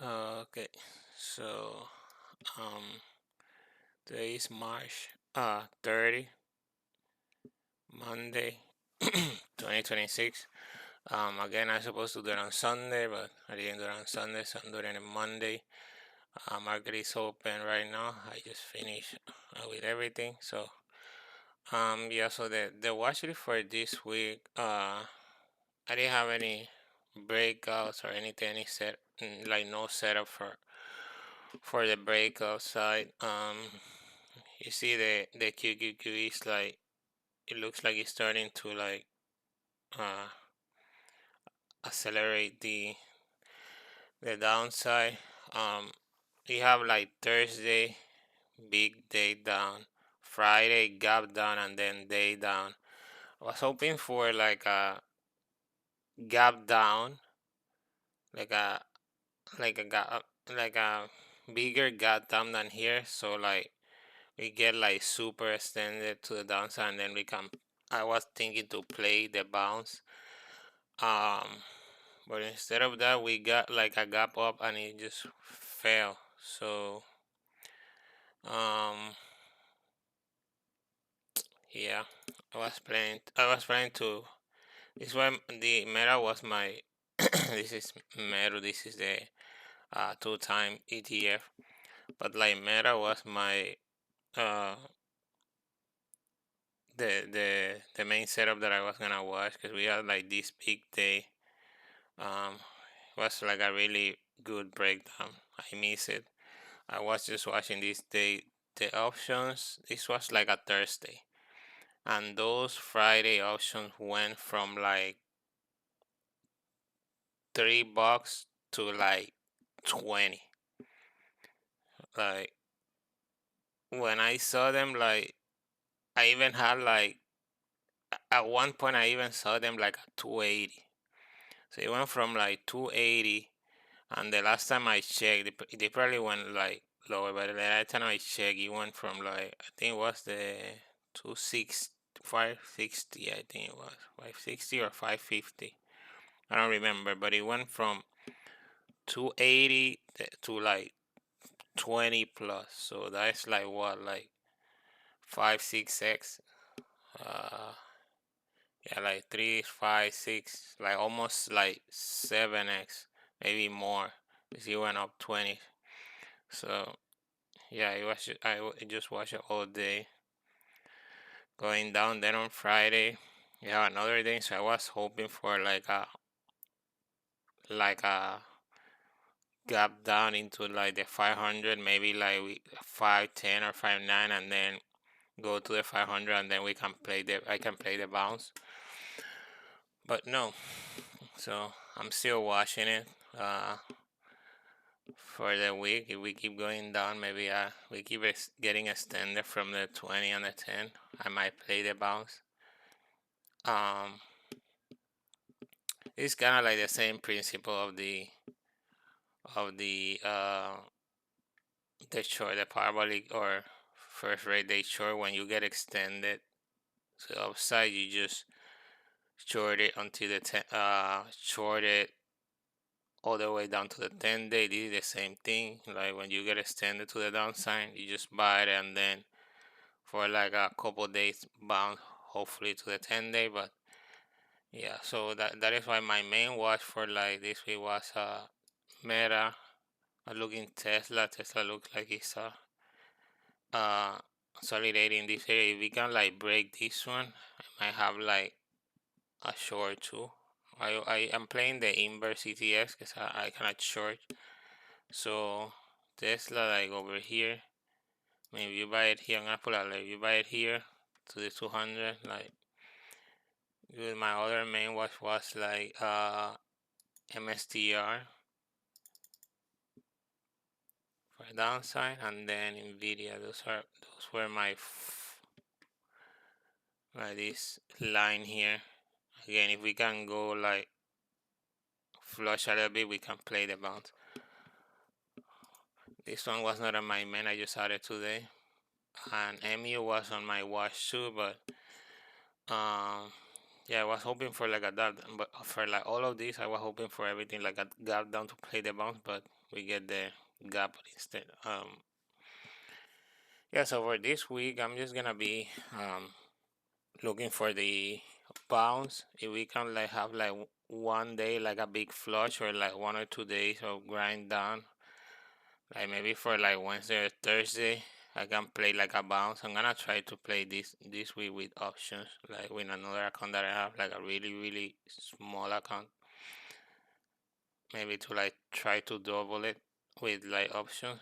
Okay, so um, today is March 30, Monday, 2026. Again, I was supposed to do it on Sunday, but I didn't do it on Sunday, so I'm doing it on Monday. Market is open right now. I just finished with everything. So, yeah, so the watch list for this week, I didn't have any breakouts or anything, like no setup for the breakout side. You see the QQQ is like it looks like it's starting to like uh accelerate the downside. Um, you have like Thursday big day down, Friday gap down, and then day down. I was hoping for like a gap down, like a like a gap like a bigger gap down than here. So like we get like super extended to the downside, and then we can. I was thinking to play the bounce. Um, but instead of that, we got like a gap up, and it just fell. So, um, yeah, I was planning to. This one, the Meta was my. This is Meta. This is the two-time ETF. But like Meta was my uh the main setup that I was gonna watch because we had like this big day. It was like a really good breakdown. I miss it. I was just watching this day the options. This was like a Thursday, and those Friday options went from like $3 to like 20. Like when I saw them, like I even had like at one point I even saw them like at 280. So it went from like 280, and the last time I checked, they probably went like lower. But the last time I checked, it went from like I think it was the 26 560. I think it was 560 or 550. I don't remember, but it went from 280 to like 20 plus. So that's like what, like 5 6x. Uh, yeah, like 3 5 6, like almost like 7x, maybe more. It went up 20. So yeah, I just watched it all day. Going down then on Friday, yeah, another day. So I was hoping for like a gap down into like the 500, maybe like 510 or 5.9, and then go to the 500, and then I can play the bounce. But no, so I'm still watching it. For the week, if we keep going down, maybe we keep getting extended from the 20 and the 10. I might play the bounce. Um, it's kind of like the same principle of the short, the parabolic or first rate day short. When you get extended to the upside, you just short it until short it all the way down to the 10-day. This is the same thing. Like when you get extended to the downside, you just buy it, and then for like a couple days bound, hopefully to the 10-day. But yeah, so that is why my main watch for like this week was Meta. Looking Tesla looks like it's uh consolidating this area. If we can like break this one, I might have like a short too. I am playing the inverse ETFs because I cannot short. So Tesla like over here. Maybe you buy it here. I'm gonna put out like you buy it here to the 200. Like with my other main watch was like MSTR for downside, and then Nvidia. Those were my like this line here. Again, if we can go like flush a little bit, we can play the bounce. This one was not on my main. I just added today, and MU was on my watch too, but um Yeah, I was hoping for like a gap, but for like all of these, I was hoping for everything like a gap down to play the bounce, but we get the gap instead. Yeah. So for this week, I'm just gonna be looking for the bounce. If we can like have like one day like a big flush or like 1 or 2 days of grind down, like maybe for like Wednesday or Thursday, I can play like a bounce. I'm gonna try to play this week with options, like with another account that I have, like a really small account. Maybe to like try to double it with like options,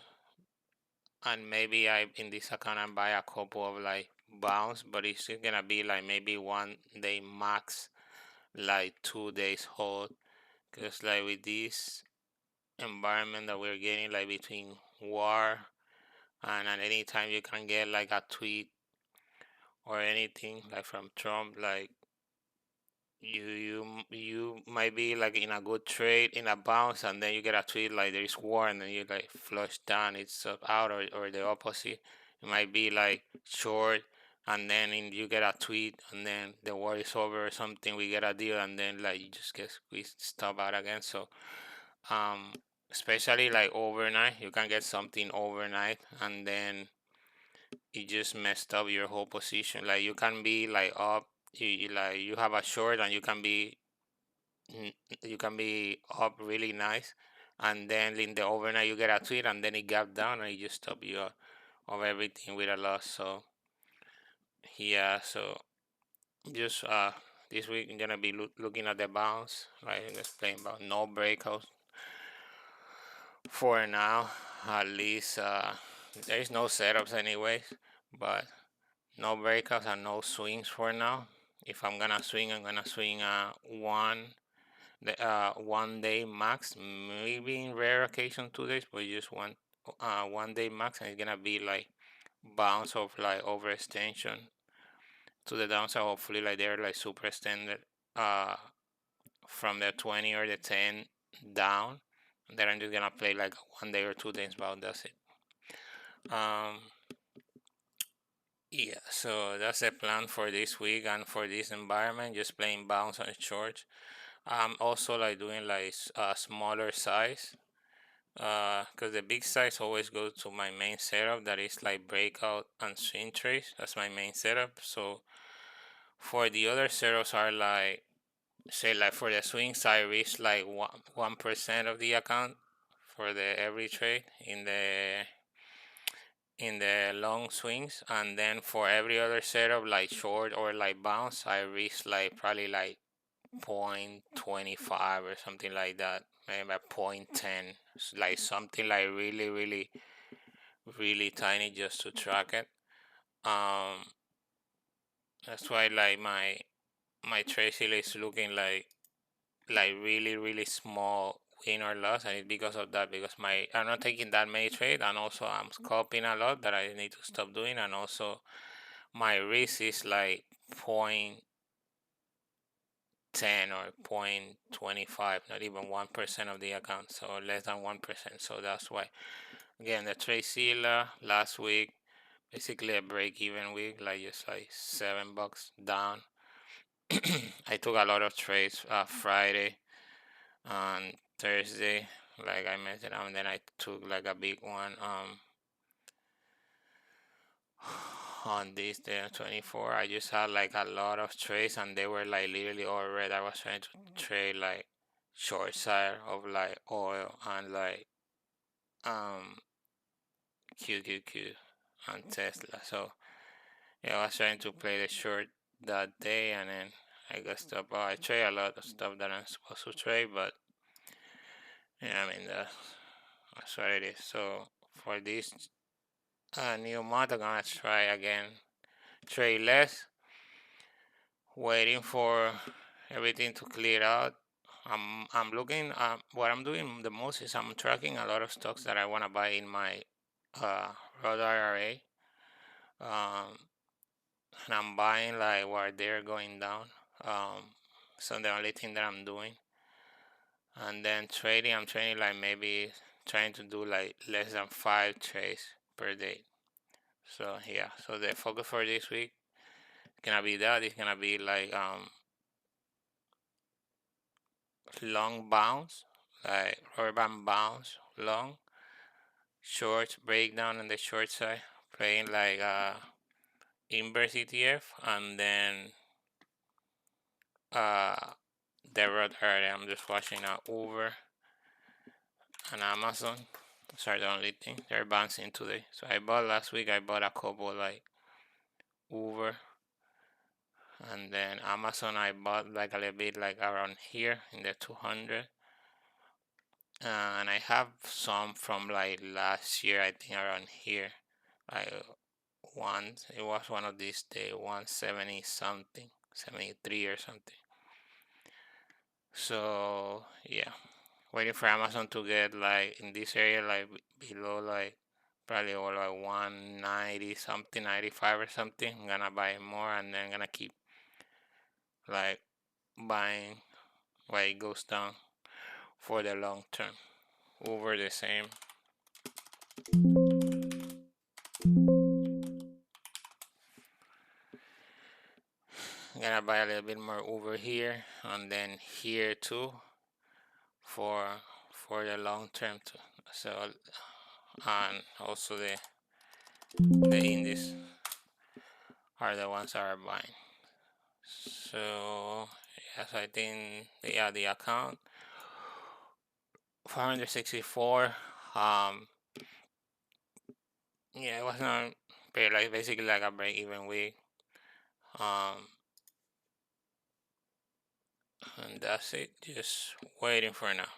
and maybe I in this account I buy a couple of like bounce, but it's just gonna be like maybe 1 day max, like 2 days hold, because like with this environment that we're getting, like between war and at any time you can get like a tweet or anything like from Trump, like you might be like in a good trade in a bounce, and then you get a tweet like there is war, and then you like flush down, it's out, or the opposite. It might be like short, and then you get a tweet, and then the war is over or something. We get a deal, and then like you just get squeezed, stop out again. So um, especially like overnight, you can get something overnight, and then you just messed up your whole position. Like you can be like up, like you have a short, and mm, you can be up really nice, and then in the overnight you get a tweet, and then it gap down, and it just stop you of everything with a loss. So yeah, so just this week I'm gonna be looking at the bounce, like just playing about no breakouts for now. At least there is no setups anyways, but no breakouts and no swings for now. If I'm gonna swing, I'm gonna swing the 1 day max, maybe in rare occasion 2 days, but just 1 day max, and it's gonna be like bounce of like overextension to the downside. Hopefully, like they're like super extended uh from the 20 or the 10 down. Then I'm just gonna play like 1 day or 2 days bout. That's it. Um, yeah. So that's the plan for this week and for this environment. Just playing bounce on shorts. I'm also like doing like smaller size. Because the big size always goes to my main setup, that is like breakout and swing trades. That's my main setup. So for the other setups are like, say like for the swings I reach like 1% of the account for the every trade in the long swings, and then for every other setup like short or like bounce I reach like probably like 0.25 or something like that, maybe 0.10, like something like really tiny just to track it. Um, that's why like my Tracy is looking like really small win or loss, and it's because of that, because my I'm not taking that many trades, and also I'm scalping a lot that I need to stop doing, and also my risk is like point 10 or 0.25, not even 1% of the account, so less than 1%. So that's why, again, the trade sealer last week, basically a break even week, like just like $7 down. I took a lot of trades Friday and Thursday, like I mentioned, and then I took like a big one on this day 24. I just had like a lot of trades, and they were like literally all red. I was trying to trade like short side of like oil and like um QQQ and Tesla. So yeah, I was trying to play the short that day, and then I got stuff. Well, I trade a lot of stuff that I'm supposed to trade, but yeah, I mean that's what it is. So for this new month, I'm gonna try again, trade less, waiting for everything to clear out. I'm looking. What I'm doing the most is I'm tracking a lot of stocks that I want to buy in my uh, Roth IRA. Um, and I'm buying like while they're going down. Um, so the only thing that I'm doing, and then trading, I'm trading like maybe trying to do like less than 5 trades per day. So yeah, so the focus for this week is gonna be that. It's gonna be like long bounce, like rubber band bounce, long, short breakdown on the short side, playing like inverse ETF, and then uh the red area. I'm just watching now Uber and Amazon. Sorry, the only thing they're bouncing today. So I bought last week. I bought a couple like Uber, and then Amazon. I bought like a little bit like around here in the 200. And I have some from like last year. I think around here, like once it was one of these days, 170 something, 73 or something. So yeah, waiting for Amazon to get like in this area, like below like probably all like 190 something, 95 or something. I'm gonna buy more and then gonna keep like buying while it goes down for the long term. Over the same. I'm gonna buy a little bit more over here and then here too for for the long term too. So and also the indies are the ones that are buying. So yes, I think the account 464. Yeah, it was not like basically like a break even week. Um, and that's it. Just waiting for now.